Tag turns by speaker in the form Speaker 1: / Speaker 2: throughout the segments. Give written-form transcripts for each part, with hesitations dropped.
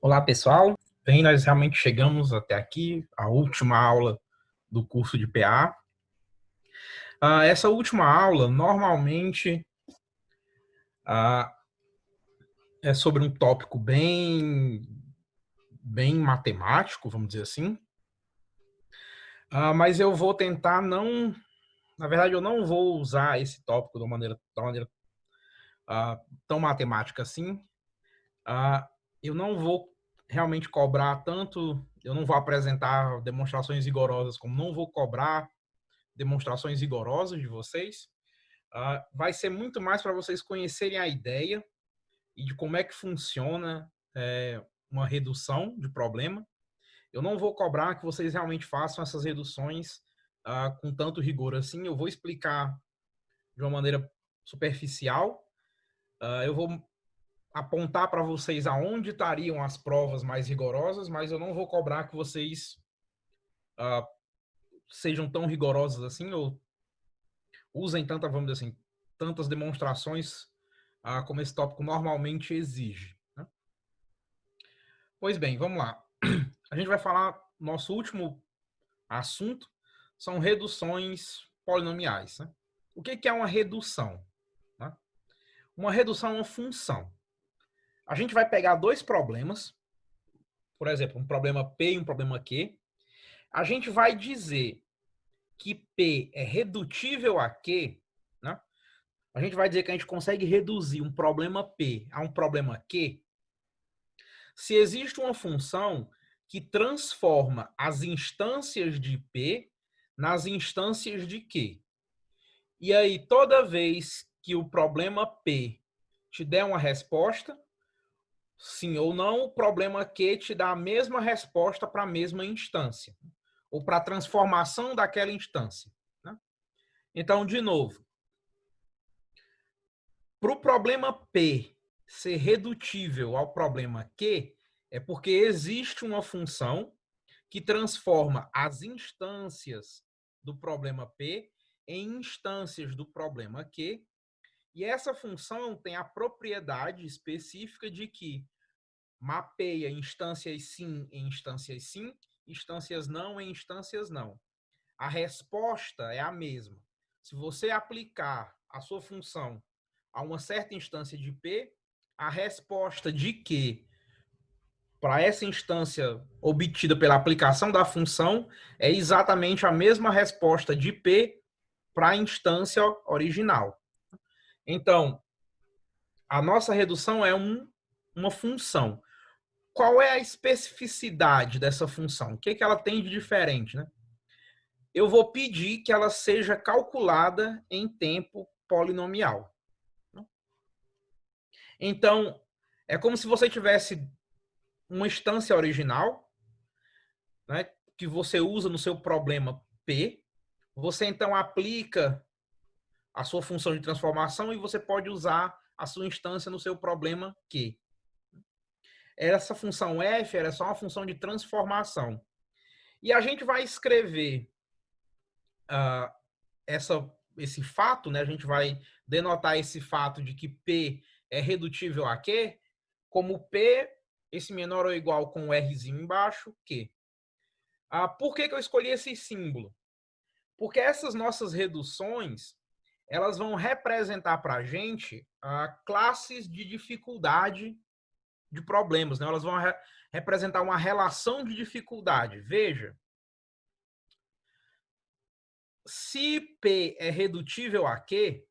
Speaker 1: Olá, pessoal. Bem, nós realmente chegamos até aqui, a última aula do curso de PA. Essa última aula, normalmente, ah, é sobre um tópico bem matemático, vamos dizer assim. Mas eu vou tentar não... Na verdade, eu não vou usar esse tópico de uma maneira tão matemática assim. Eu não vou realmente cobrar tanto... Eu não vou apresentar demonstrações rigorosas, como não vou cobrar demonstrações rigorosas de vocês. Vai ser muito mais para vocês conhecerem a ideia e de como é que funciona uma redução de problema. Eu não vou cobrar que vocês realmente façam essas reduções com tanto rigor assim. Eu vou explicar de uma maneira superficial. Eu vou apontar para vocês aonde estariam as provas mais rigorosas, mas eu não vou cobrar que vocês sejam tão rigorosos assim ou usem vamos dizer assim, tantas demonstrações como esse tópico normalmente exige. Né? Pois bem, vamos lá. A gente vai falar, nosso último assunto são reduções polinomiais. Né? O que é uma redução? Né? Uma redução é uma função. A gente vai pegar dois problemas, por exemplo, um problema P e um problema Q. A gente vai dizer que P é redutível a Q, né? A gente vai dizer que a gente consegue reduzir um problema P a um problema Q se existe uma função que transforma as instâncias de P nas instâncias de Q. E aí, toda vez que o problema P te der uma resposta, sim ou não, o problema Q te dá a mesma resposta para a mesma instância, ou para a transformação daquela instância. Né? Então, de novo, para o problema P ser redutível ao problema Q, é porque existe uma função que transforma as instâncias do problema P em instâncias do problema Q, e essa função tem a propriedade específica de que mapeia instâncias sim em instâncias sim, instâncias não em instâncias não. A resposta é a mesma. Se você aplicar a sua função a uma certa instância de P, a resposta de Q para essa instância obtida pela aplicação da função é exatamente a mesma resposta de P para a instância original. Então, a nossa redução é uma função. Qual é a especificidade dessa função? O que ela tem de diferente? Né? Eu vou pedir que ela seja calculada em tempo polinomial. Então, é como se você tivesse uma instância original, né, que você usa no seu problema P, você então aplica a sua função de transformação e você pode usar a sua instância no seu problema Q. Essa função f é só uma função de transformação. E a gente vai escrever esse fato, né? A gente vai denotar esse fato de que P é redutível a Q, como P, esse menor ou igual com o Rzinho embaixo, Q. Por que eu escolhi esse símbolo? Porque essas nossas reduções, elas vão representar para a gente classes de dificuldade de problemas. Né? Elas vão representar uma relação de dificuldade. Veja, se P é redutível a Q,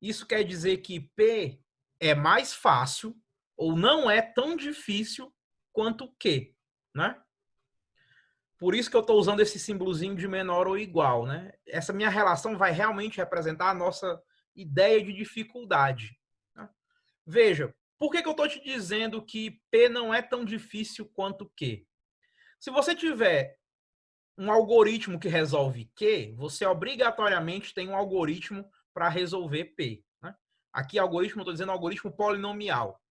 Speaker 1: isso quer dizer que P é mais fácil ou não é tão difícil quanto Q. Né? Por isso que eu estou usando esse símbolozinho de menor ou igual. Né? Essa minha relação vai realmente representar a nossa ideia de dificuldade. Né? Veja, por que eu estou te dizendo que P não é tão difícil quanto Q? Se você tiver um algoritmo que resolve Q, você obrigatoriamente tem um algoritmo para resolver P. Né? Aqui, algoritmo, eu estou dizendo algoritmo polinomial.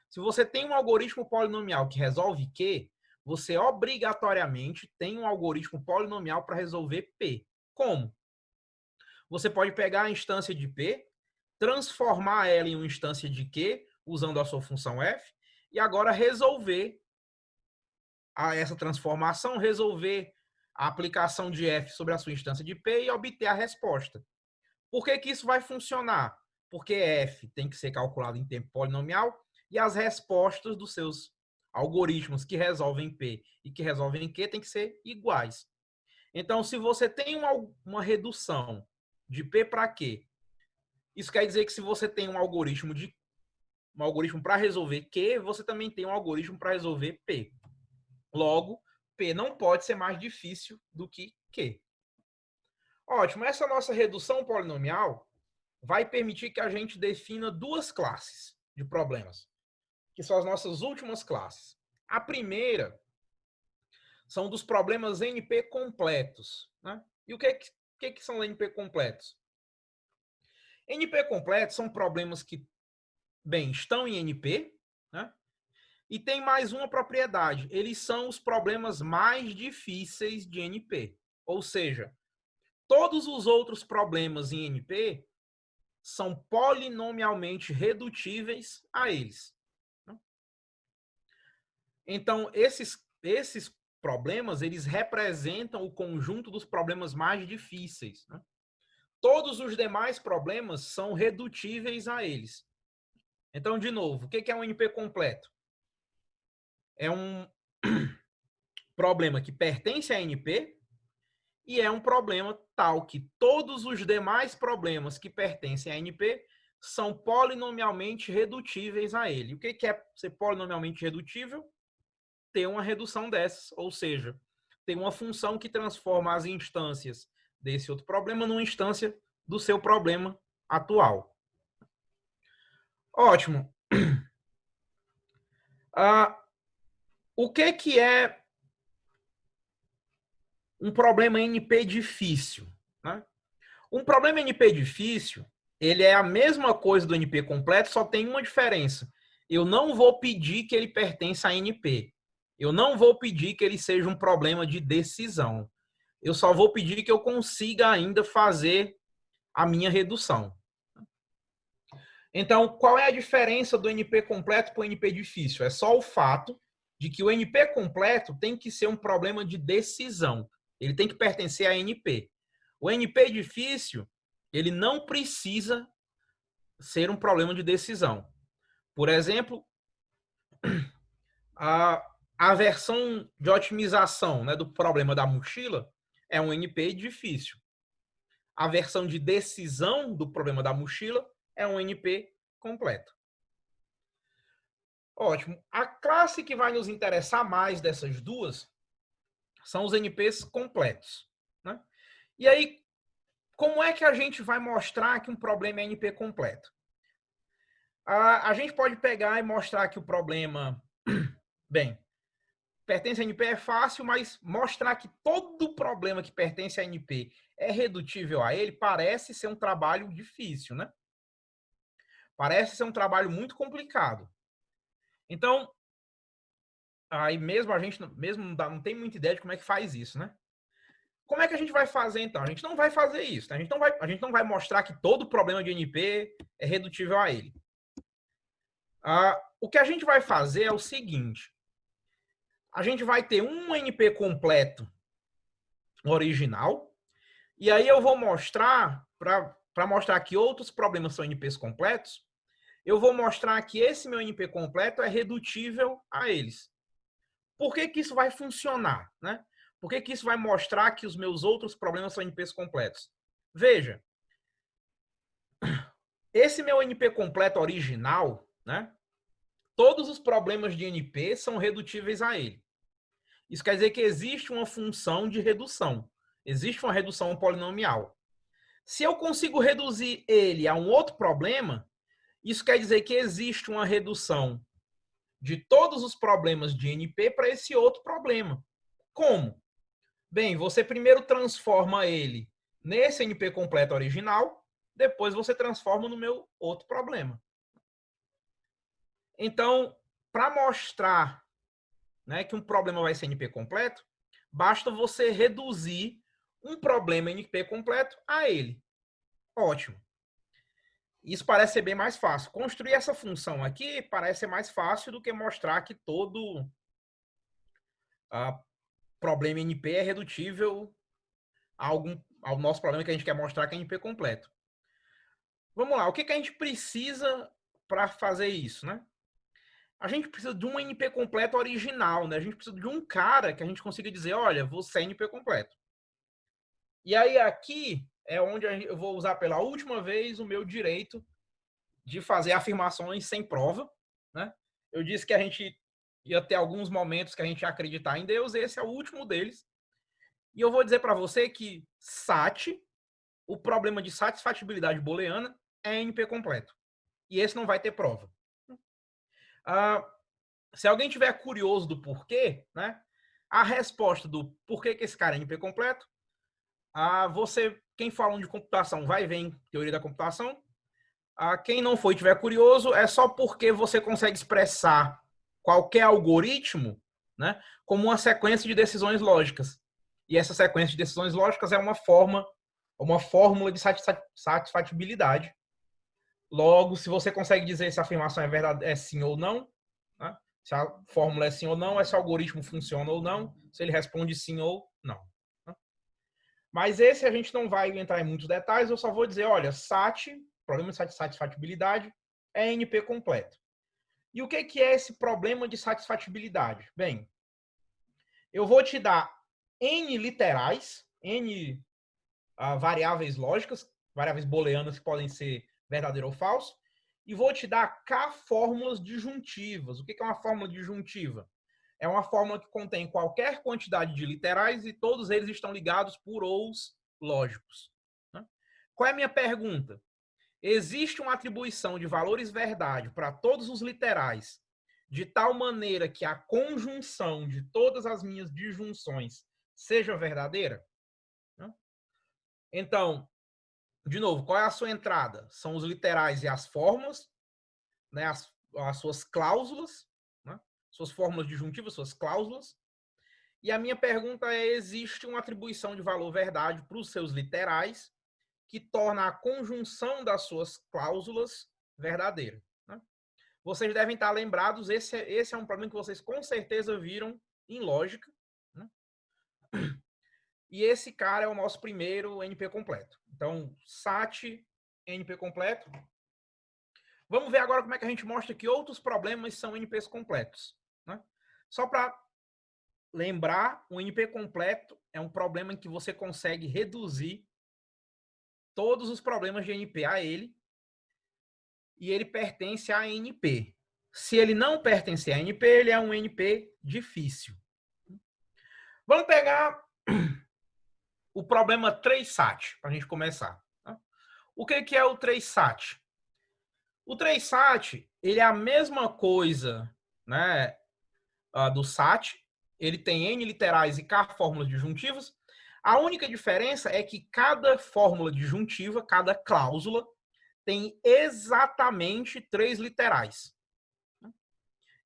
Speaker 1: Se você tem um algoritmo polinomial que resolve Q, você obrigatoriamente tem um algoritmo polinomial para resolver P. Como? Você pode pegar a instância de P, transformar ela em uma instância de Q, usando a sua função f, e agora resolver a essa transformação, resolver a aplicação de f sobre a sua instância de P e obter a resposta. Por que que isso vai funcionar? Porque f tem que ser calculado em tempo polinomial e as respostas dos seus algoritmos que resolvem P e que resolvem Q tem que ser iguais. Então, se você tem uma redução de P para Q, isso quer dizer que se você tem um algoritmo para resolver Q, você também tem um algoritmo para resolver P. Logo, P não pode ser mais difícil do que Q. Ótimo, essa nossa redução polinomial vai permitir que a gente defina duas classes de problemas, que são as nossas últimas classes. A primeira são dos problemas NP completos. Né? E o que são NP completos? NP completos são problemas que, bem, estão em NP, né? E tem mais uma propriedade. Eles são os problemas mais difíceis de NP. Ou seja, todos os outros problemas em NP são polinomialmente redutíveis a eles. Então, esses problemas, eles representam o conjunto dos problemas mais difíceis. Né? Todos os demais problemas são redutíveis a eles. Então, de novo, o que é um NP completo? É um problema que pertence a NP e é um problema tal que todos os demais problemas que pertencem a NP são polinomialmente redutíveis a ele. O que é ser polinomialmente redutível? Ter uma redução dessas, ou seja, ter uma função que transforma as instâncias desse outro problema numa instância do seu problema atual. Ótimo. O que é um problema NP difícil? Né? Um problema NP difícil, ele é a mesma coisa do NP completo, só tem uma diferença. Eu não vou pedir que ele pertença a NP. Eu não vou pedir que ele seja um problema de decisão. Eu só vou pedir que eu consiga ainda fazer a minha redução. Então, qual é a diferença do NP completo para o NP difícil? É só o fato de que o NP completo tem que ser um problema de decisão. Ele tem que pertencer a NP. O NP difícil, ele não precisa ser um problema de decisão. Por exemplo, a versão de otimização, né, do problema da mochila é um NP difícil. A versão de decisão do problema da mochila é um NP completo. Ótimo. A classe que vai nos interessar mais dessas duas são os NPs completos. Né? E aí, como é que a gente vai mostrar que um problema é NP completo? A gente pode pegar e mostrar que o problema, bem, pertence a NP é fácil, mas mostrar que todo problema que pertence a NP é redutível a ele parece ser um trabalho difícil, né? Parece ser um trabalho muito complicado. Então, aí mesmo a gente não tem muita ideia de como é que faz isso, né? Como é que a gente vai fazer, então? A gente não vai fazer isso. Né? A gente não vai mostrar que todo problema de NP é redutível a ele. O que a gente vai fazer é o seguinte. A gente vai ter um NP completo original, e aí eu vou mostrar, para mostrar que outros problemas são NPs completos, eu vou mostrar que esse meu NP completo é redutível a eles. Por que isso vai funcionar? Né? Por que isso vai mostrar que os meus outros problemas são NPs completos? Veja, esse meu NP completo original, né? Todos os problemas de NP são redutíveis a ele. Isso quer dizer que existe uma função de redução. Existe uma redução polinomial. Se eu consigo reduzir ele a um outro problema, isso quer dizer que existe uma redução de todos os problemas de NP para esse outro problema. Como? Bem, você primeiro transforma ele nesse NP completo original, depois você transforma no meu outro problema. Então, para mostrar, né, que um problema vai ser NP completo, basta você reduzir um problema NP completo a ele. Ótimo. Isso parece ser bem mais fácil. Construir essa função aqui parece ser mais fácil do que mostrar que problema NP é redutível ao nosso problema que a gente quer mostrar que é NP completo. Vamos lá, o que a gente precisa para fazer isso, né? A gente precisa de um NP completo original, né? A gente precisa de um cara que a gente consiga dizer, olha, você é NP completo. E aí aqui é onde eu vou usar pela última vez o meu direito de fazer afirmações sem prova, né? Eu disse que a gente ia ter alguns momentos que a gente ia acreditar em Deus, e esse é o último deles. E eu vou dizer para você que SAT, o problema de satisfatibilidade booleana, é NP completo. E esse não vai ter prova. Se alguém tiver curioso do porquê, né? A resposta do porquê que esse cara é NP completo, quem fala de computação vai ver em teoria da computação. Quem não foi e tiver curioso, é só porque você consegue expressar qualquer algoritmo, né, como uma sequência de decisões lógicas. E essa sequência de decisões lógicas é uma fórmula de satisfatibilidade. Logo, se você consegue dizer se a afirmação é verdade, é sim ou não, né, se a fórmula é sim ou não, se o algoritmo funciona ou não, se ele responde sim ou não. Né? Mas esse a gente não vai entrar em muitos detalhes, eu só vou dizer, olha, SAT, problema de satisfatibilidade, é NP completo. E o que é esse problema de satisfatibilidade? Bem, eu vou te dar N literais, N variáveis lógicas, variáveis booleanas que podem ser verdadeiro ou falso, e vou te dar K fórmulas disjuntivas. O que é uma fórmula disjuntiva? É uma fórmula que contém qualquer quantidade de literais e todos eles estão ligados por ous lógicos. Qual é a minha pergunta? Existe uma atribuição de valores verdade para todos os literais, de tal maneira que a conjunção de todas as minhas disjunções seja verdadeira? Então, de novo, qual é a sua entrada? São os literais e as fórmulas, né, as suas cláusulas, né, suas fórmulas disjuntivas, suas cláusulas. E a minha pergunta é, existe uma atribuição de valor verdade para os seus literais que torna a conjunção das suas cláusulas verdadeira. Né? Vocês devem estar lembrados, esse é um problema que vocês com certeza viram em lógica. Né? E esse cara é o nosso primeiro NP completo. Então, SAT, NP completo. Vamos ver agora como é que a gente mostra que outros problemas são NPs completos. Né? Só para lembrar, o NP completo é um problema em que você consegue reduzir todos os problemas de NP a ele, e ele pertence a NP. Se ele não pertencer a NP, ele é um NP difícil. Vamos pegar o problema 3SAT, para a gente começar. O que é o 3SAT? O 3SAT, ele é a mesma coisa, né, do SAT. Ele tem N literais e K fórmulas disjuntivas. A única diferença é que cada fórmula disjuntiva, cada cláusula, tem exatamente 3 literais.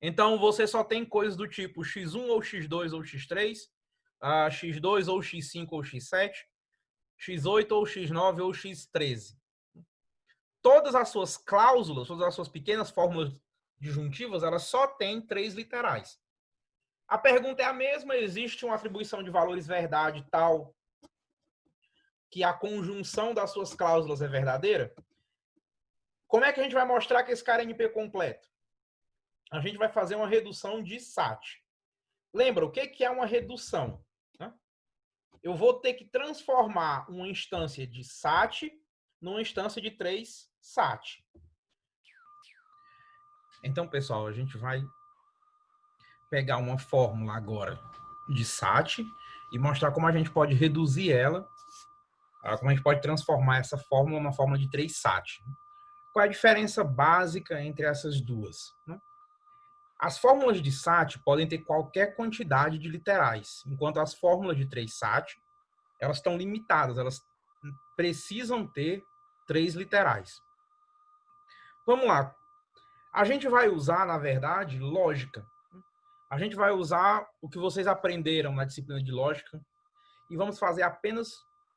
Speaker 1: Então, você só tem coisas do tipo x1 ou x2 ou x3, x2 ou x5 ou x7, x8 ou x9 ou x13. Todas as suas cláusulas, todas as suas pequenas fórmulas disjuntivas, elas só têm 3 literais. A pergunta é a mesma, existe uma atribuição de valores verdade tal que a conjunção das suas cláusulas é verdadeira? Como é que a gente vai mostrar que esse cara é NP completo? A gente vai fazer uma redução de SAT. Lembra, o que é uma redução? Eu vou ter que transformar uma instância de SAT numa instância de 3 SAT. Então, pessoal, a gente vai pegar uma fórmula agora de SAT e mostrar como a gente pode reduzir ela, como a gente pode transformar essa fórmula numa fórmula de 3 SAT. Qual é a diferença básica entre essas duas? As fórmulas de SAT podem ter qualquer quantidade de literais, enquanto as fórmulas de 3 SAT, elas estão limitadas, elas precisam ter 3 literais. Vamos lá. A gente vai usar, na verdade, lógica. A gente vai usar o que vocês aprenderam na disciplina de lógica e vamos fazer apenas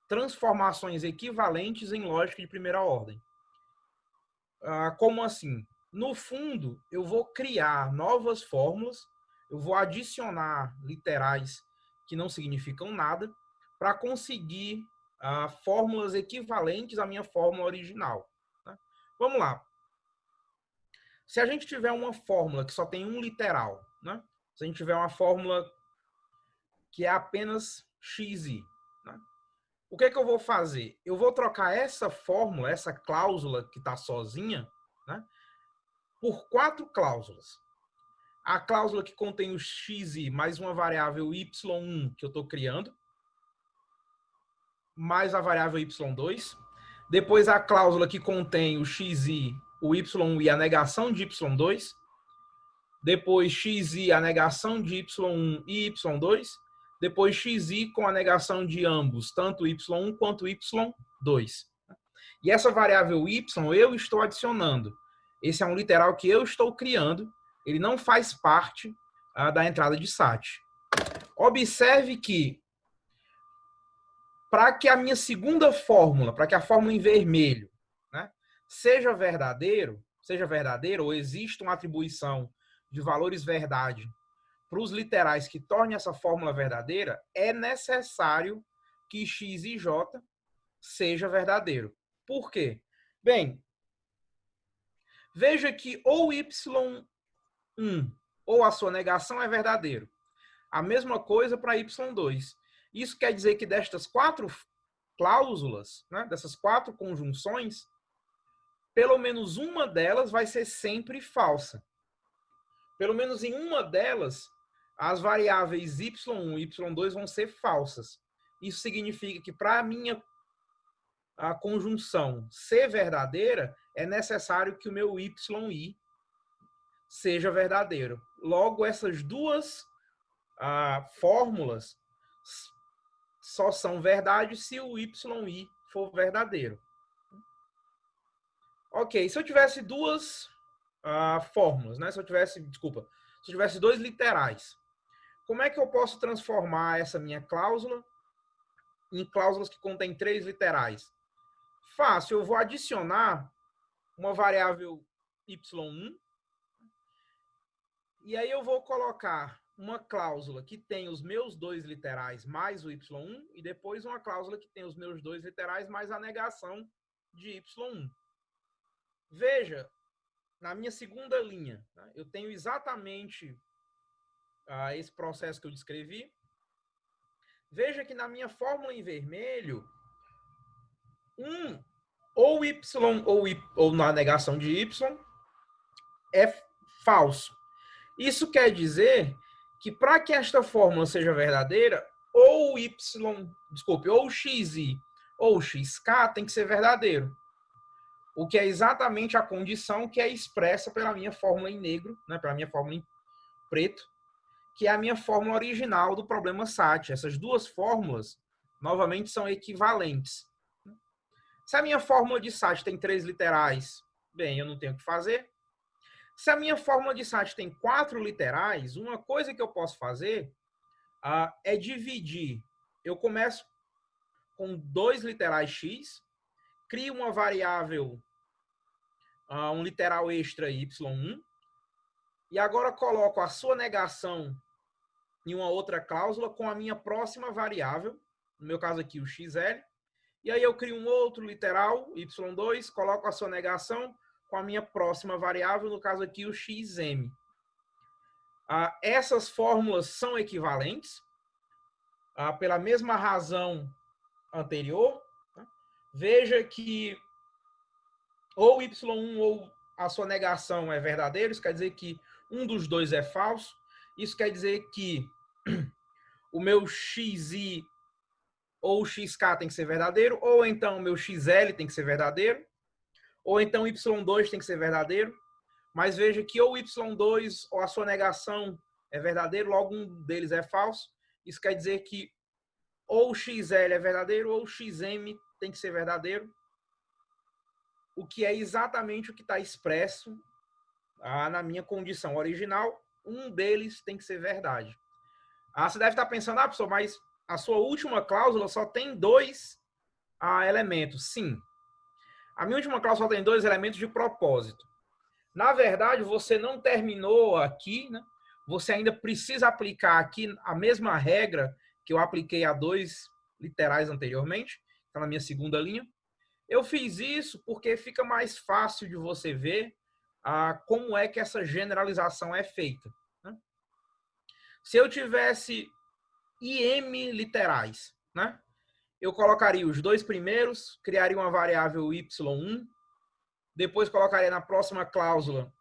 Speaker 1: transformações equivalentes em lógica de primeira ordem. Como assim? No fundo, eu vou criar novas fórmulas, eu vou adicionar literais que não significam nada para conseguir fórmulas equivalentes à minha fórmula original. Tá? Vamos lá. Se a gente tiver uma fórmula que só tem um literal, né? Se a gente tiver uma fórmula que é apenas xi, né? O que é que eu vou fazer? Eu vou trocar essa fórmula, essa cláusula que está sozinha, né, por 4 cláusulas. A cláusula que contém o xi mais uma variável y1 que eu estou criando, mais a variável y2. Depois a cláusula que contém o xi, o y1 e a negação de y2. Depois xi, a negação de y1 e y2. Depois xi com a negação de ambos, tanto y1 quanto y2. E essa variável y eu estou adicionando. Esse é um literal que eu estou criando. Ele não faz parte da entrada de SAT. Observe que, para que a minha segunda fórmula, para que a fórmula em vermelho, né, seja verdadeiro, ou exista uma atribuição de valores verdade para os literais que tornem essa fórmula verdadeira, é necessário que x e j seja verdadeiro. Por quê? Bem, veja que ou y1 ou a sua negação é verdadeiro. A mesma coisa para y2. Isso quer dizer que destas 4 cláusulas, né, dessas 4 conjunções, pelo menos uma delas vai ser sempre falsa. Pelo menos em uma delas, as variáveis y1 e y2 vão ser falsas. Isso significa que para a conjunção ser verdadeira, é necessário que o meu yi seja verdadeiro. Logo, essas duas fórmulas só são verdade se o yi for verdadeiro. Ok, se eu tivesse duas fórmulas, né? Se eu tivesse 2 literais, como é que eu posso transformar essa minha cláusula em cláusulas que contêm 3 literais? Fácil, eu vou adicionar uma variável y1 e aí eu vou colocar uma cláusula que tem os meus 2 literais mais o y1 e depois uma cláusula que tem os meus 2 literais mais a negação de y1. Veja, na minha segunda linha, né, eu tenho exatamente esse processo que eu descrevi. Veja que na minha fórmula em vermelho, ou y ou na negação de y é falso. Isso quer dizer que para que esta fórmula seja verdadeira, ou ou xi ou xk tem que ser verdadeiro. O que é exatamente a condição que é expressa pela minha fórmula em negro, né, pela minha fórmula em preto, que é a minha fórmula original do problema SAT. Essas duas fórmulas, novamente, são equivalentes. Se a minha fórmula de SAT tem 3 literais, bem, eu não tenho o que fazer. Se a minha fórmula de SAT tem 4 literais, uma coisa que eu posso fazer é dividir. Eu começo com 2 literais x, crio uma variável, um literal extra y1, e agora coloco a sua negação em uma outra cláusula com a minha próxima variável, no meu caso aqui o xl, e aí eu crio um outro literal, y2, coloco a sua negação com a minha próxima variável, no caso aqui o xm. Essas fórmulas são equivalentes, pela mesma razão anterior. Veja que ou y1 ou a sua negação é verdadeiro, isso quer dizer que um dos dois é falso. Isso quer dizer que o meu xi ou xk tem que ser verdadeiro, ou então o meu xl tem que ser verdadeiro, ou então y2 tem que ser verdadeiro. Mas veja que ou y2 ou a sua negação é verdadeiro, logo um deles é falso. Isso quer dizer que ou xl é verdadeiro ou xm tem que ser verdadeiro, o que é exatamente o que está expresso na minha condição original. Um deles tem que ser verdade. Você deve estar pensando, professor, mas a sua última cláusula só tem 2 elementos. Sim. A minha última cláusula só tem 2 elementos de propósito. Na verdade, você não terminou aqui, né? você ainda precisa aplicar aqui a mesma regra que eu apliquei a 2 literais anteriormente, está na minha segunda linha. Eu fiz isso porque fica mais fácil de você ver como é que essa generalização é feita. Né? Se eu tivesse IM literais, né? Eu colocaria os dois primeiros, criaria uma variável y1, depois colocaria na próxima cláusula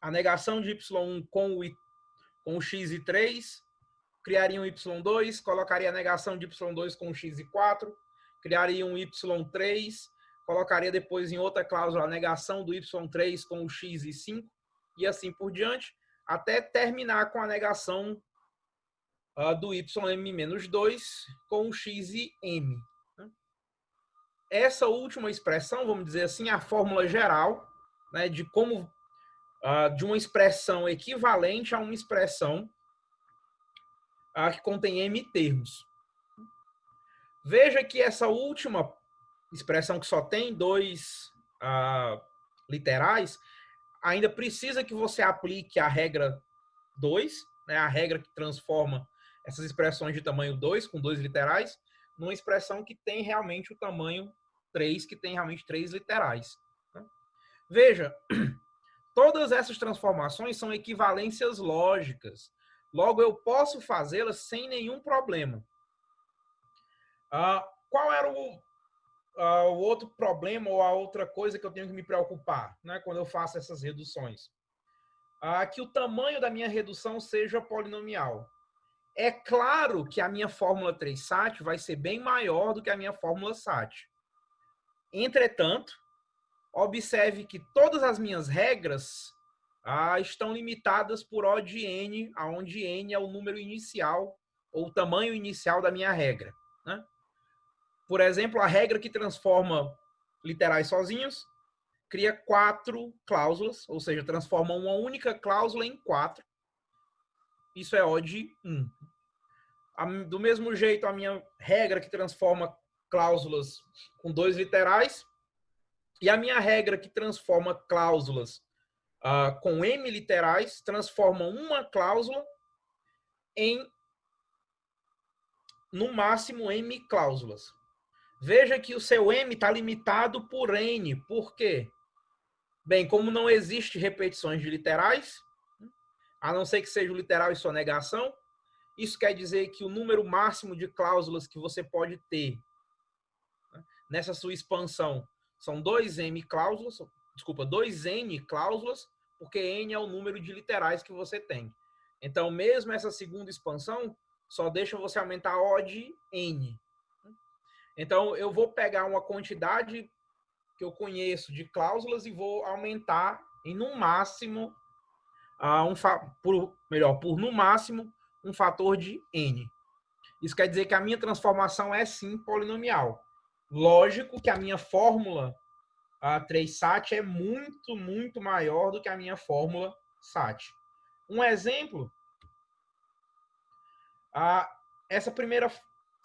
Speaker 1: a negação de y1 com o x e 3, criaria um y2, colocaria a negação de y2 com o x e 4, criaria um y3, colocaria depois em outra cláusula a negação do y3 com o x e 5, e assim por diante, até terminar com a negação do ym-2 com o x e m. Essa última expressão, vamos dizer assim, é a fórmula geral, né, de como de uma expressão equivalente a uma expressão que contém m termos. Veja que essa última expressão que só tem dois literais, ainda precisa que você aplique a regra 2, né, a regra que transforma essas expressões de tamanho 2, com dois literais, numa expressão que tem realmente o tamanho 3, que tem realmente 3 literais. Né? Veja, todas essas transformações são equivalências lógicas. Logo, eu posso fazê-las sem nenhum problema. Qual era o outro problema ou a outra coisa que eu tenho que me preocupar, né, quando eu faço essas reduções? Que o tamanho da minha redução seja polinomial. É claro que a minha fórmula 3-SAT vai ser bem maior do que a minha fórmula SAT. Entretanto, observe que todas as minhas regras estão limitadas por O de n, onde n é o número inicial, ou o tamanho inicial da minha regra. Né? Por exemplo, a regra que transforma literais sozinhos cria 4 cláusulas, ou seja, transforma uma única cláusula em 4. Isso é O de 1. Do mesmo jeito, a minha regra que transforma cláusulas com 2 literais e a minha regra que transforma cláusulas com m literais transforma uma cláusula em, no máximo, m cláusulas. Veja que o seu m está limitado por n. Por quê? Bem, como não existe repetições de literais, a não ser que seja o literal e sua negação, isso quer dizer que o número máximo de cláusulas que você pode ter nessa sua expansão são 2m cláusulas, desculpa, 2n cláusulas, porque n é o número de literais que você tem. Então, mesmo essa segunda expansão só deixa você aumentar O de n. Então, eu vou pegar uma quantidade que eu conheço de cláusulas e vou aumentar em no máximo, por no máximo, um fator de n. Isso quer dizer que a minha transformação é sim polinomial. Lógico que a minha fórmula 3-SAT é muito, muito maior do que a minha fórmula SAT. Um exemplo, essa primeira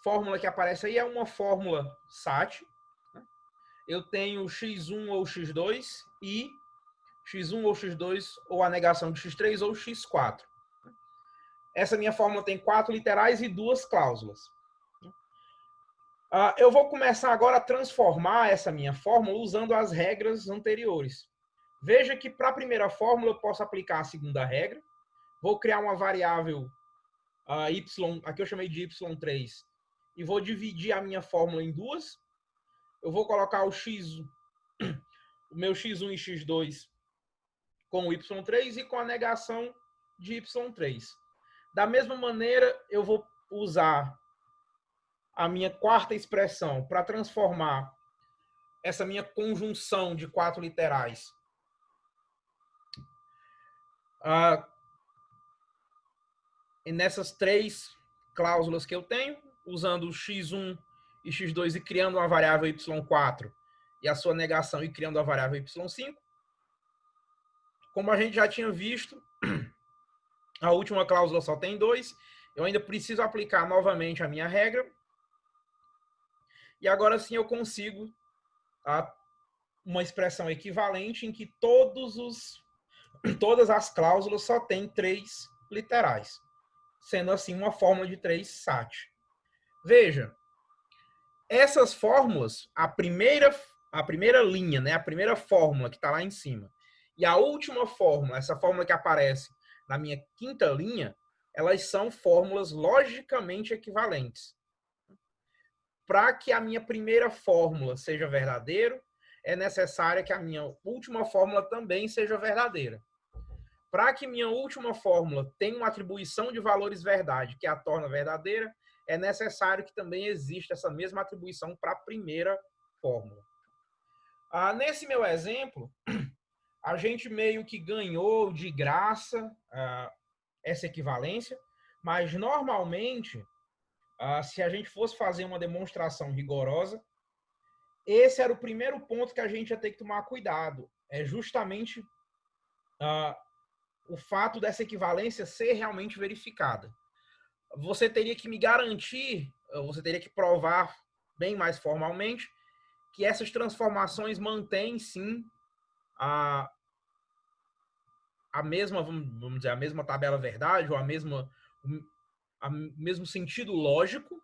Speaker 1: fórmula que aparece aí é uma fórmula SAT. Eu tenho x1 ou x2 e x1 ou x2 ou a negação de x3 ou x4. Essa minha fórmula tem 4 literais e 2 cláusulas. Eu vou começar agora a transformar essa minha fórmula usando as regras anteriores. Veja que para a primeira fórmula eu posso aplicar a segunda regra. Vou criar uma variável y, aqui eu chamei de y3, e vou dividir a minha fórmula em duas. Eu vou colocar o meu x1 e x2 com o y3 e com a negação de y3. Da mesma maneira, eu vou usar a minha quarta expressão para transformar essa minha conjunção de 4 literais nessas 3 cláusulas que eu tenho, usando x1 e x2 e criando uma variável y4 e a sua negação e criando a variável y5. Como a gente já tinha visto, a última cláusula só tem 2. Eu ainda preciso aplicar novamente a minha regra. E agora sim eu consigo uma expressão equivalente em que todas as cláusulas só têm 3 literais, sendo assim uma fórmula de 3 SAT. Veja, essas fórmulas, a primeira linha, né, a primeira fórmula que está lá em cima, e a última fórmula, essa fórmula que aparece na minha quinta linha, elas são fórmulas logicamente equivalentes. Para que a minha primeira fórmula seja verdadeira, é necessária que a minha última fórmula também seja verdadeira. Para que minha última fórmula tenha uma atribuição de valores verdade que a torna verdadeira, é necessário que também exista essa mesma atribuição para a primeira fórmula. Nesse meu exemplo, a gente meio que ganhou de graça essa equivalência, mas normalmente, se a gente fosse fazer uma demonstração rigorosa, esse era o primeiro ponto que a gente ia ter que tomar cuidado. É justamente o fato dessa equivalência ser realmente verificada. Você teria que me garantir, você teria que provar bem mais formalmente que essas transformações mantêm, sim, a mesma, vamos dizer, a mesma tabela verdade, ou o mesmo sentido lógico,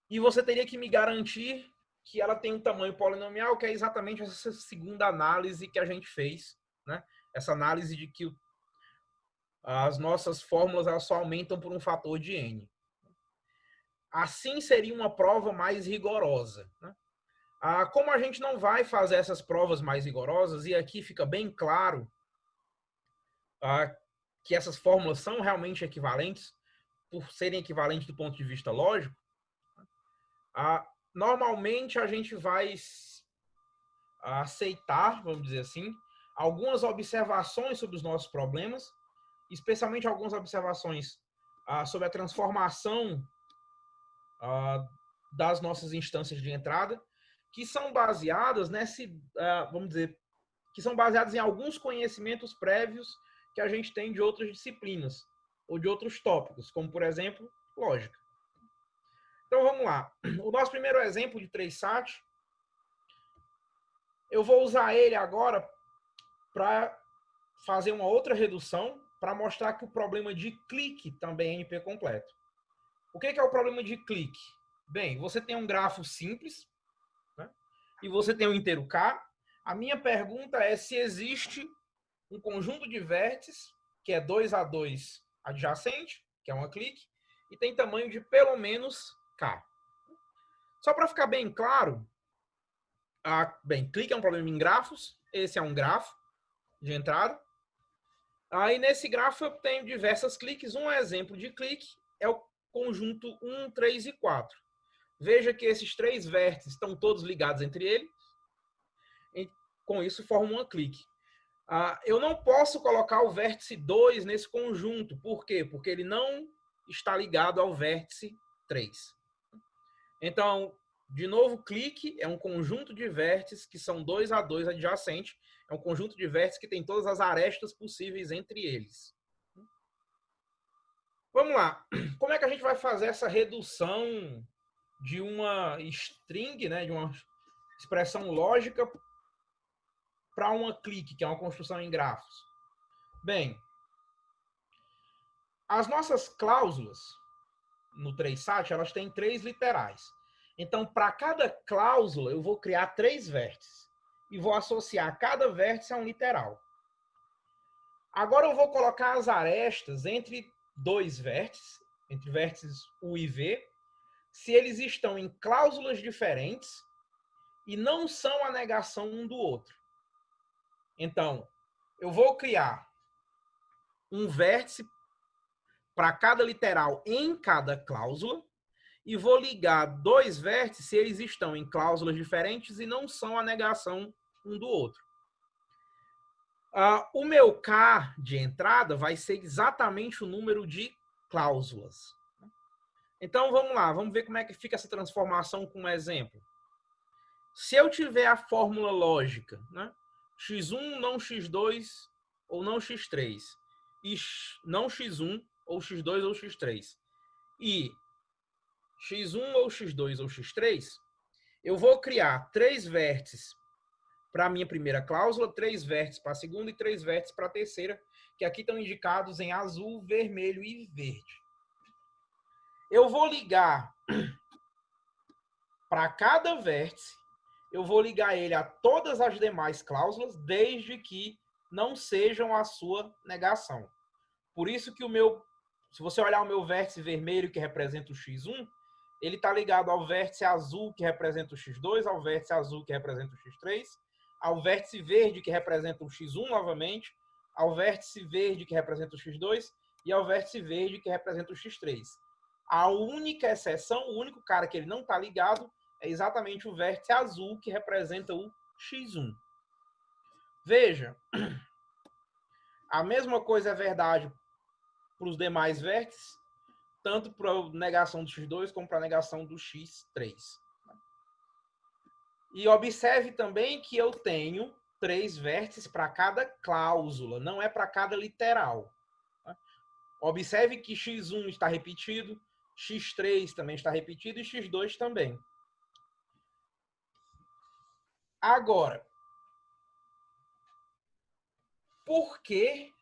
Speaker 1: e você teria que me garantir que ela tem um tamanho polinomial, que é exatamente essa segunda análise que a gente fez, né? Essa análise de que as nossas fórmulas elas só aumentam por um fator de n. Assim seria uma prova mais rigorosa, né? Como a gente não vai fazer essas provas mais rigorosas, e aqui fica bem claro que essas fórmulas são realmente equivalentes, por serem equivalentes do ponto de vista lógico, normalmente a gente vai aceitar, vamos dizer assim, algumas observações sobre os nossos problemas, especialmente algumas observações sobre a transformação das nossas instâncias de entrada, que são baseadas vamos dizer, que são baseadas em alguns conhecimentos prévios que a gente tem de outras disciplinas ou de outros tópicos, como, por exemplo, lógica. Então, vamos lá. O nosso primeiro exemplo de 3 SAT, eu vou usar ele agora para fazer uma outra redução para mostrar que o problema de clique também é NP completo. O que é o problema de clique? Bem, você tem um grafo simples, né, e você tem um inteiro K. A minha pergunta é se existe um conjunto de vértices, que é 2 a 2 adjacente, que é uma clique, e tem tamanho de pelo menos K. Só para ficar bem claro, bem, clique é um problema em grafos, esse é um grafo de entrada. Aí nesse grafo eu tenho diversas cliques, um exemplo de clique é o conjunto 1, 3 e 4. Veja que esses 3 vértices estão todos ligados entre eles, e com isso formam uma clique. Eu não posso colocar o vértice 2 nesse conjunto. Por quê? Porque ele não está ligado ao vértice 3. Então, de novo, clique é um conjunto de vértices que são 2 a 2 adjacentes. É um conjunto de vértices que tem todas as arestas possíveis entre eles. Vamos lá. Como é que a gente vai fazer essa redução de uma string, né, de uma expressão lógica para uma clique, que é uma construção em grafos? Bem, as nossas cláusulas no 3SAT, elas têm 3 literais. Então, para cada cláusula, eu vou criar 3 vértices e vou associar cada vértice a um literal. Agora eu vou colocar as arestas entre 2 vértices, entre vértices U e V, se eles estão em cláusulas diferentes e não são a negação um do outro. Então, eu vou criar um vértice para cada literal em cada cláusula e vou ligar 2 vértices se eles estão em cláusulas diferentes e não são a negação um do outro. O meu K de entrada vai ser exatamente o número de cláusulas. Então, vamos lá, vamos ver como é que fica essa transformação com um exemplo. Se eu tiver a fórmula lógica, né, x1 não x2 ou não x3, e não x1 ou x2 ou x3, e x1 ou x2 ou x3, eu vou criar 3 vértices para a minha primeira cláusula, 3 vértices para a segunda e 3 vértices para a terceira, que aqui estão indicados em azul, vermelho e verde. Eu vou ligar para cada vértice, eu vou ligar ele a todas as demais cláusulas, desde que não sejam a sua negação. Por isso que se você olhar o meu vértice vermelho, que representa o x1, ele está ligado ao vértice azul, que representa o x2, ao vértice azul, que representa o x3, ao vértice verde, que representa o x1 novamente, ao vértice verde, que representa o x2, e ao vértice verde, que representa o x3. A única exceção, o único cara que ele não está ligado, é exatamente o vértice azul, que representa o x1. Veja, a mesma coisa é verdade para os demais vértices, tanto para a negação do x2 como para a negação do x3. E observe também que eu tenho 3 vértices para cada cláusula, não é para cada literal. Observe que x1 está repetido, x3 também está repetido e x2 também. Agora, por que,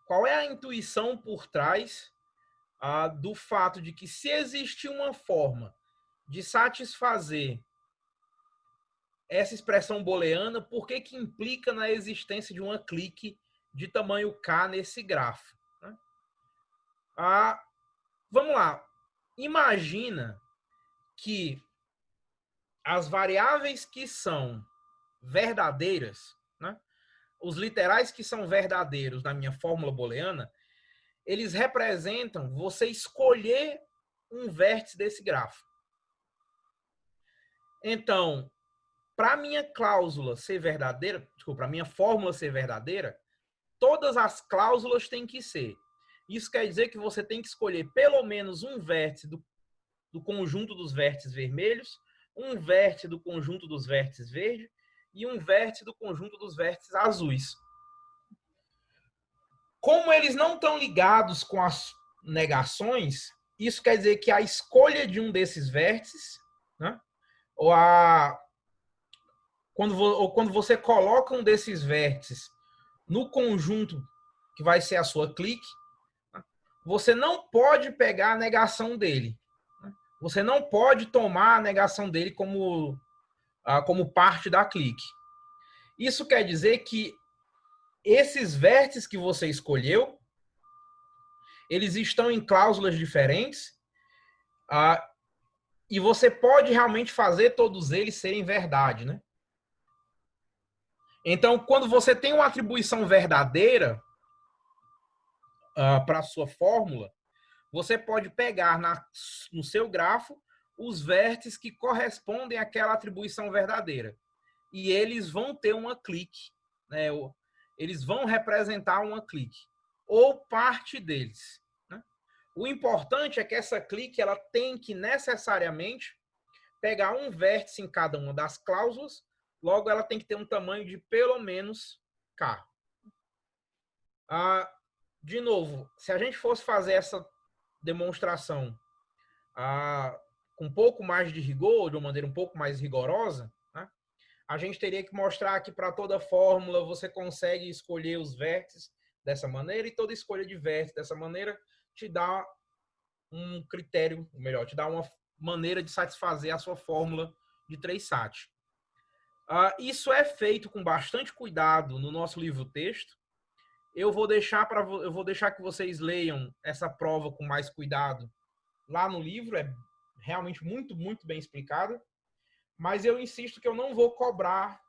Speaker 1: qual é a intuição por trás do fato de que, se existe uma forma de satisfazer essa expressão booleana, por que implica na existência de uma clique de tamanho k nesse grafo? Vamos lá. Imagina que as variáveis que são verdadeiras, os literais que são verdadeiros na minha fórmula booleana, eles representam você escolher um vértice desse grafo. Então, para a minha cláusula ser verdadeira, desculpa, para a minha fórmula ser verdadeira, todas as cláusulas têm que ser. Isso quer dizer que você tem que escolher pelo menos um vértice do conjunto dos vértices vermelhos, um vértice do conjunto dos vértices verdes e um vértice do conjunto dos vértices azuis. Como eles não estão ligados com as negações, isso quer dizer que a escolha de um desses vértices, quando você coloca um desses vértices no conjunto que vai ser a sua clique, você não pode pegar a negação dele. Você não pode tomar a negação dele como parte da clique. Isso quer dizer que esses vértices que você escolheu, eles estão em cláusulas diferentes, e você pode realmente fazer todos eles serem verdade, né? Então, quando você tem uma atribuição verdadeira para a sua fórmula, você pode pegar no seu grafo os vértices que correspondem àquela atribuição verdadeira. E eles vão ter uma clique, né? Eles vão representar uma clique, ou parte deles. Né? O importante é que essa clique ela tem que necessariamente pegar um vértice em cada uma das cláusulas, logo ela tem que ter um tamanho de pelo menos k. De novo, se a gente fosse fazer essa demonstração com um pouco mais de rigor, de uma maneira um pouco mais rigorosa, né, a gente teria que mostrar que para toda fórmula você consegue escolher os vértices dessa maneira, e toda escolha de vértice dessa maneira te dá um critério, melhor, te dá uma maneira de satisfazer a sua fórmula de 3-SAT. Isso é feito com bastante cuidado no nosso livro-texto. Eu vou deixar que vocês leiam essa prova com mais cuidado lá no livro, é realmente muito, muito bem explicada, mas eu insisto que eu não vou cobrar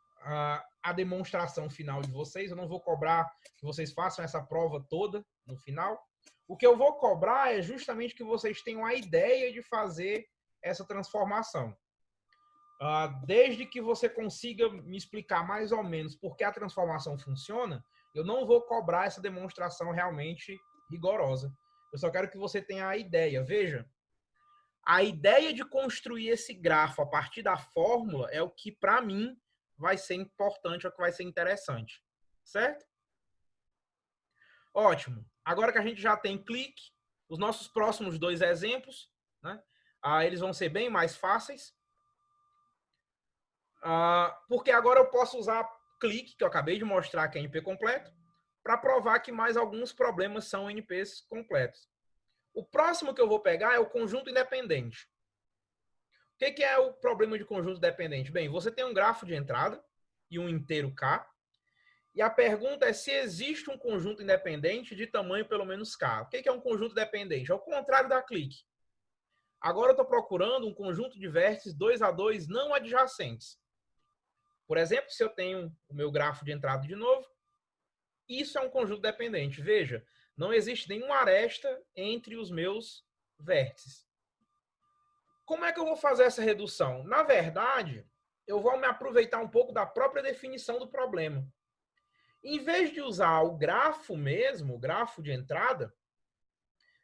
Speaker 1: a demonstração final de vocês, eu não vou cobrar que vocês façam essa prova toda no final. O que eu vou cobrar é justamente que vocês tenham a ideia de fazer essa transformação. Desde que você consiga me explicar mais ou menos por que a transformação funciona, eu não vou cobrar essa demonstração realmente rigorosa. Eu só quero que você tenha a ideia. Veja, a ideia de construir esse grafo a partir da fórmula é o que, para mim, vai ser importante, é o que vai ser interessante. Certo? Ótimo. Agora que a gente já tem clique, os nossos próximos 2 exemplos, né, eles vão ser bem mais fáceis. Porque agora eu posso usar clique, que eu acabei de mostrar que é NP completo, para provar que mais alguns problemas são NPs completos. O próximo que eu vou pegar é o conjunto independente. O que é o problema de conjunto dependente? Bem, você tem um grafo de entrada e um inteiro K, e a pergunta é se existe um conjunto independente de tamanho pelo menos K. O que é um conjunto dependente? É o contrário da clique. Agora eu estou procurando um conjunto de vértices 2 a 2 não adjacentes. Por exemplo, se eu tenho o meu grafo de entrada de novo, isso é um conjunto dependente. Veja, não existe nenhuma aresta entre os meus vértices. Como é que eu vou fazer essa redução? Na verdade, eu vou me aproveitar um pouco da própria definição do problema. Em vez de usar o grafo mesmo, o grafo de entrada,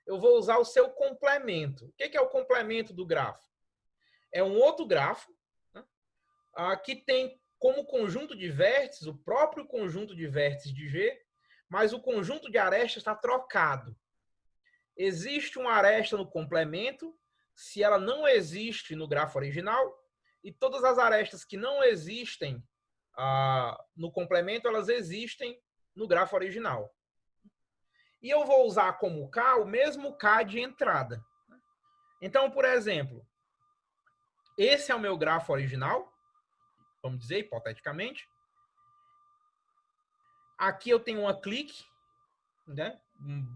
Speaker 1: eu vou usar o seu complemento. O que é o complemento do grafo? É um outro grafo, né, que tem como conjunto de vértices o próprio conjunto de vértices de G, mas o conjunto de arestas está trocado. Existe uma aresta no complemento, se ela não existe no grafo original, e todas as arestas que não existem no complemento, elas existem no grafo original. E eu vou usar como K o mesmo K de entrada. Então, por exemplo, esse é o meu grafo original, vamos dizer, hipoteticamente. Aqui eu tenho uma clique, né?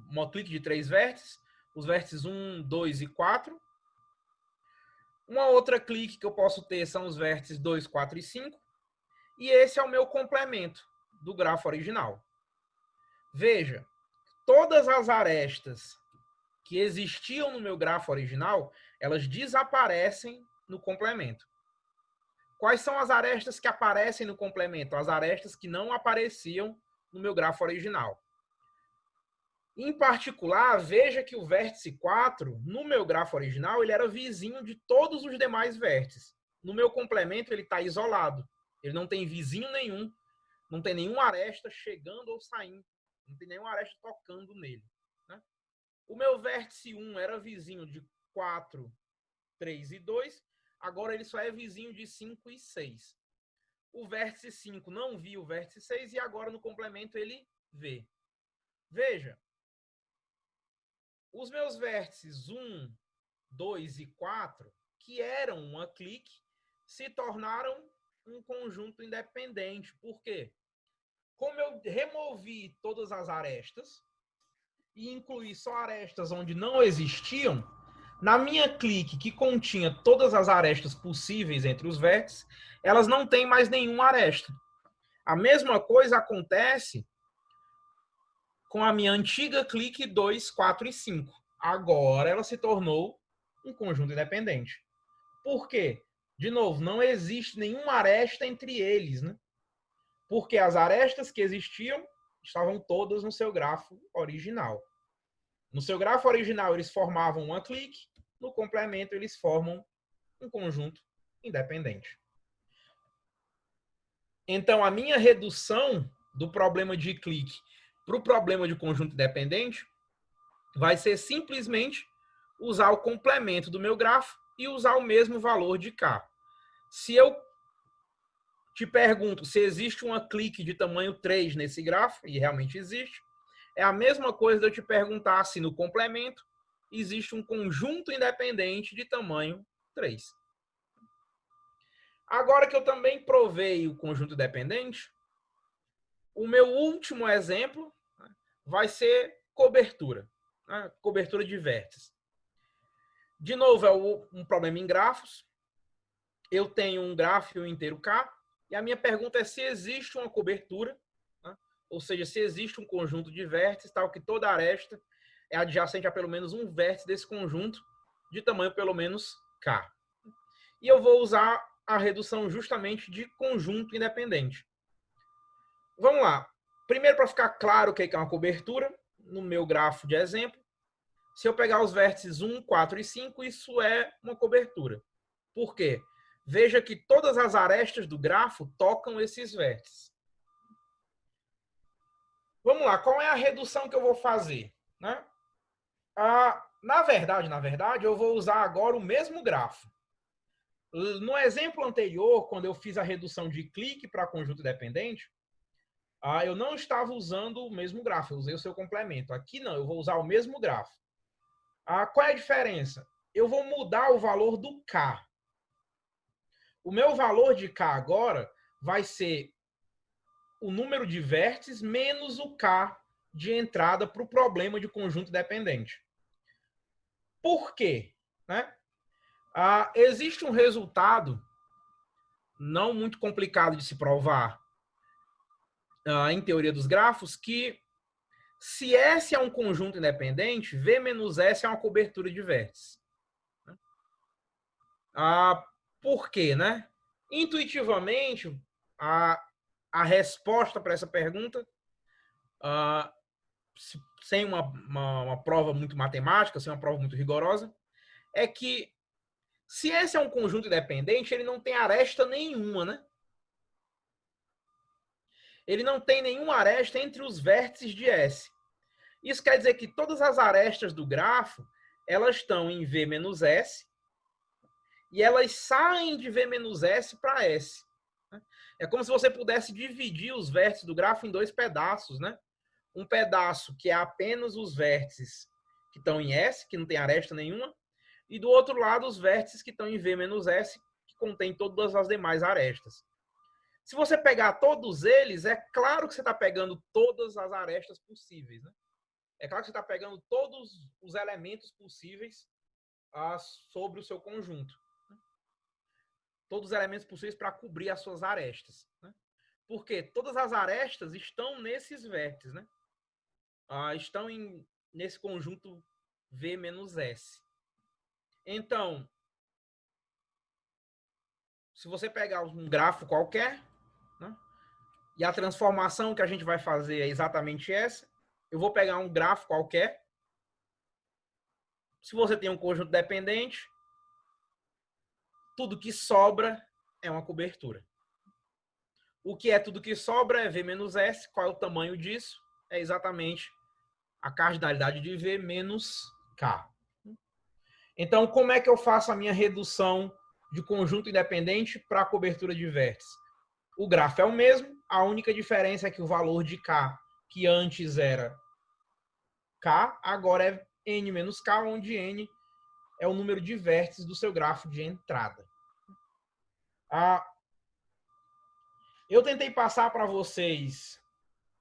Speaker 1: Uma clique de 3 vértices, os vértices 1, 2 e 4. Uma outra clique que eu posso ter são os vértices 2, 4 e 5. E esse é o meu complemento do grafo original. Veja, todas as arestas que existiam no meu grafo original, elas desaparecem no complemento. Quais são as arestas que aparecem no complemento? As arestas que não apareciam no meu grafo original. Em particular, veja que o vértice 4, no meu grafo original, ele era vizinho de todos os demais vértices. No meu complemento, ele está isolado. Ele não tem vizinho nenhum, não tem nenhuma aresta chegando ou saindo, não tem nenhuma aresta tocando nele. Né? O meu vértice 1 era vizinho de 4, 3 e 2, agora ele só é vizinho de 5 e 6. O vértice 5 não via o vértice 6 e agora no complemento ele vê. Veja, os meus vértices 1, 2 e 4, que eram uma clique, se tornaram um conjunto independente. Por quê? Como eu removi todas as arestas e incluí só arestas onde não existiam, na minha clique que continha todas as arestas possíveis entre os vértices, elas não têm mais nenhuma aresta. A mesma coisa acontece com a minha antiga clique 2, 4 e 5. Agora ela se tornou um conjunto independente. Por quê? De novo, não existe nenhuma aresta entre eles, né? Porque as arestas que existiam estavam todas no seu grafo original. No seu grafo original, eles formavam uma clique, no complemento, eles formam um conjunto independente. Então, a minha redução do problema de clique para o problema de conjunto independente vai ser simplesmente usar o complemento do meu grafo e usar o mesmo valor de K. Se eu te pergunto se existe uma clique de tamanho 3 nesse grafo, e realmente existe, é a mesma coisa de eu te perguntar se no complemento existe um conjunto independente de tamanho 3. Agora que eu também provei o conjunto dependente, o meu último exemplo vai ser cobertura, né? Cobertura de vértices. De novo, é um problema em grafos. Eu tenho um grafo inteiro K, e a minha pergunta é se existe uma cobertura, né? Ou seja, se existe um conjunto de vértices, tal que toda aresta é adjacente a pelo menos um vértice desse conjunto, de tamanho pelo menos K. E eu vou usar a redução justamente de conjunto independente. Vamos lá. Primeiro, para ficar claro o que é uma cobertura, no meu grafo de exemplo, se eu pegar os vértices 1, 4 e 5, isso é uma cobertura. Por quê? Veja que todas as arestas do grafo tocam esses vértices. Vamos lá, qual é a redução que eu vou fazer? Né? Na verdade, eu vou usar agora o mesmo grafo. No exemplo anterior, quando eu fiz a redução de clique para conjunto dependente, eu não estava usando o mesmo grafo, eu usei o seu complemento. Aqui não, eu vou usar o mesmo grafo. Qual é a diferença? Eu vou mudar o valor do K. O meu valor de K agora vai ser o número de vértices menos o K de entrada para o problema de conjunto dependente. Por quê? Né? Existe um resultado não muito complicado de se provar em teoria dos grafos, que se S é um conjunto independente, V menos S é uma cobertura de vértices. Por quê? Né? Intuitivamente, a resposta para essa pergunta, sem uma prova muito matemática, sem uma prova muito rigorosa, é que se esse é um conjunto independente, ele não tem aresta nenhuma, né? Ele não tem nenhuma aresta entre os vértices de S. Isso quer dizer que todas as arestas do grafo, elas estão em V menos S e elas saem de V menos S para S. É como se você pudesse dividir os vértices do grafo em dois pedaços, né? Um pedaço que é apenas os vértices que estão em S, que não tem aresta nenhuma, e do outro lado os vértices que estão em V menos S, que contém todas as demais arestas. Se você pegar todos eles, é claro que você está pegando todas as arestas possíveis, né? É claro que você está pegando todos os elementos possíveis sobre o seu conjunto. Né? Todos os elementos possíveis para cobrir as suas arestas. Né? Porque todas as arestas estão nesses vértices, né? Estão nesse conjunto V menos S. Então, se você pegar um grafo qualquer, né, e a transformação que a gente vai fazer é exatamente essa, eu vou pegar um grafo qualquer. Se você tem um conjunto dependente, tudo que sobra é uma cobertura. O que é tudo que sobra é V menos S. Qual é o tamanho disso? É exatamente a cardinalidade de V menos K. Então, como é que eu faço a minha redução de conjunto independente para a cobertura de vértices? O grafo é o mesmo, a única diferença é que o valor de K, que antes era K, agora é N menos K, onde N é o número de vértices do seu grafo de entrada. Eu tentei passar para vocês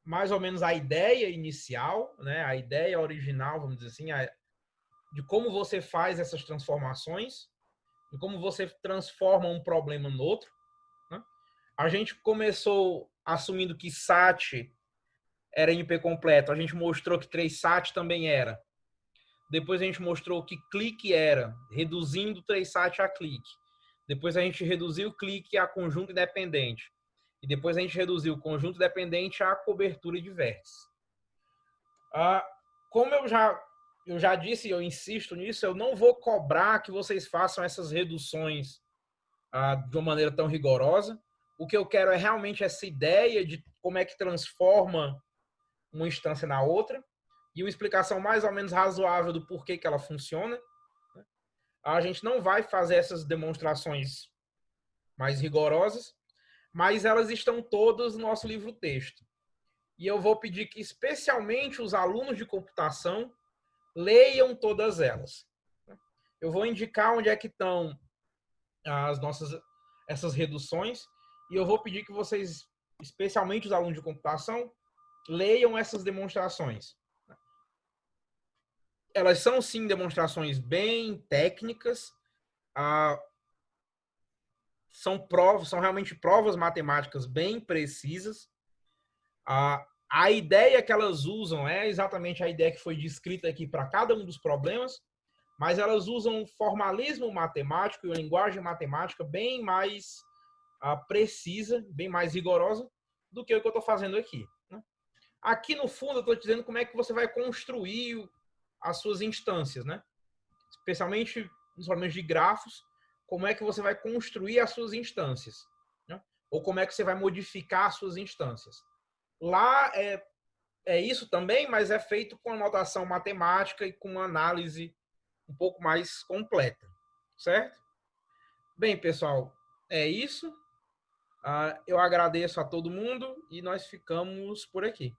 Speaker 1: mais ou menos a ideia inicial, né? A ideia original, vamos dizer assim, de como você faz essas transformações, de como você transforma um problema no outro. Né? A gente começou assumindo que SAT era NP completo, a gente mostrou que 3SAT também era. Depois a gente mostrou que clique era, reduzindo 3SAT a clique. Depois a gente reduziu o clique a conjunto independente. E depois a gente reduziu o conjunto dependente à cobertura de vértices. Como eu já disse e eu insisto nisso, eu não vou cobrar que vocês façam essas reduções de uma maneira tão rigorosa. O que eu quero é realmente essa ideia de como é que transforma uma instância na outra e uma explicação mais ou menos razoável do porquê que ela funciona. A gente não vai fazer essas demonstrações mais rigorosas, mas elas estão todas no nosso livro-texto. E eu vou pedir que, especialmente os alunos de computação, leiam todas elas. Eu vou indicar onde é que estão essas reduções e eu vou pedir que vocês, especialmente os alunos de computação, leiam essas demonstrações. Elas são, sim, demonstrações bem técnicas, são realmente provas matemáticas bem precisas. A ideia que elas usam é exatamente a ideia que foi descrita aqui para cada um dos problemas, mas elas usam um formalismo matemático e uma linguagem matemática bem mais precisa, bem mais rigorosa do que o que eu estou fazendo aqui. Né? Aqui, no fundo, eu estou dizendo como é que você vai construir as suas instâncias, né? Especialmente nos problemas de grafos, como é que você vai construir as suas instâncias, né? Ou como é que você vai modificar as suas instâncias. Lá é isso também, mas é feito com a notação matemática e com uma análise um pouco mais completa, certo? Bem, pessoal, é isso. Eu agradeço a todo mundo e nós ficamos por aqui.